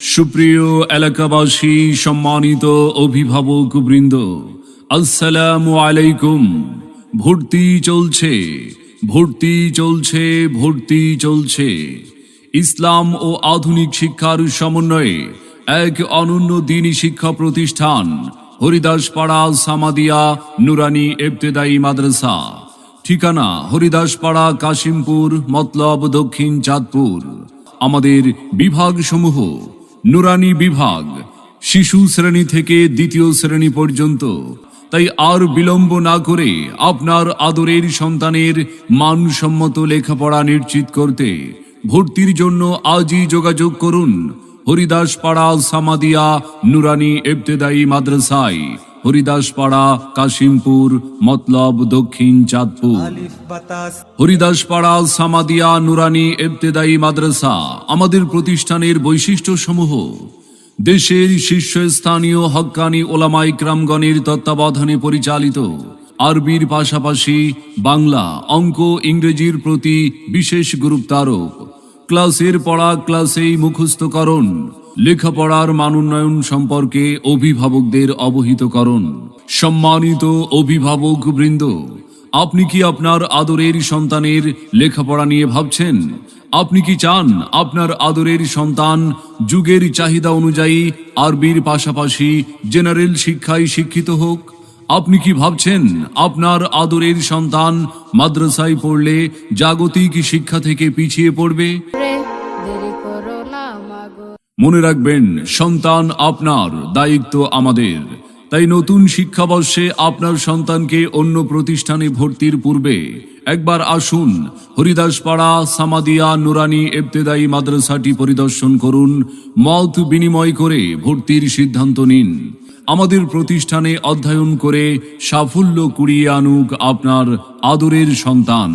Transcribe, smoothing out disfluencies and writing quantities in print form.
সুপ্রিয় এলাকাবাসী, সম্মানিত অভিভাবকবৃন্দ, আসসালামু আলাইকুম। ভর্তি চলছে, ভর্তি চলছে, ভর্তি চলছে। ইসলাম ও আধুনিক শিক্ষার সমন্বয়ে এক অনন্য দ্বীনি শিক্ষা প্রতিষ্ঠান হরিদাসপাড়া সামাদিয়া নুরানি ইবতেদায়ী মাদ্রাসা। ঠিকানা হরিদাসপাড়া, কাশিমপুর, মতলব, দক্ষিণ চাঁদপুর। আমাদের বিভাগসমূহ: নুরানি বিভাগ, শিশু শ্রেণী থেকে দ্বিতীয় শ্রেণী পর্যন্ত। তাই আর বিলম্ব না করে আপনার আদরের সন্তানের মানসম্মত লেখাপড়া নিশ্চিত করতে ভর্তির জন্য আজই যোগাযোগ করুন হরিদাসপাড়া সামাদিয়া নুরানি ইবতেদায়ী মাদ্রাসায়, হরিদাসপাড়া, কাশিমপুর, মতলব, দক্ষিণ চাঁদপুর। হরিদাসপাড়া সামাদিয়া নুরানি ইবতেদায়ী মাদ্রাসা আমাদের প্রতিষ্ঠানের বৈশিষ্ট্যসমূহ: দেশের শীর্ষস্থানীয় হক্কানি ওলামায়ে কেরামগণের তত্ত্বাবধানে পরিচালিত, আরবির পাশাপাশি বাংলা, অঙ্ক, ইংরেজির প্রতি বিশেষ গুরুত্বারোপ, ক্লাসের পড়া ক্লাসেই মুখস্থকরণ, লেখাপড়ার মানোন্নয়ন সম্পর্কে অভিভাবকদের অবহিতকরণ। সম্মানিত অভিভাবকবৃন্দ, আপনি কি আপনার আদরের সন্তানের লেখাপড়া নিয়ে ভাবছেন? আপনি কি চান আপনার আদরের সন্তান যুগের চাহিদা অনুযায়ী আরবির পাশাপাশি জেনারেল শিক্ষায় শিক্ষিত হোক? আপনি কি ভাবছেন আপনার আদরের সন্তান মাদ্রাসায় পড়লে জাগতিক শিক্ষা থেকে পিছিয়ে পড়বে? মনে রাখবেন, সন্তান আপনার, দায়িত্ব আমাদের। তাই নতুন শিক্ষাবর্ষে আপনার সন্তানকে অন্য প্রতিষ্ঠানে ভর্তির পূর্বে একবার আসুন হরিদাসপাড়া সামাদিয়া নুরানি ইবতেদায়ী মাদ্রাসাটি পরিদর্শন করুন। মত বিনিময় করে ভর্তির সিদ্ধান্ত নিন। আমাদের প্রতিষ্ঠানে অধ্যয়ন করে সাফল্য কুড়িয়ে আনুক আপনার আদরের সন্তান।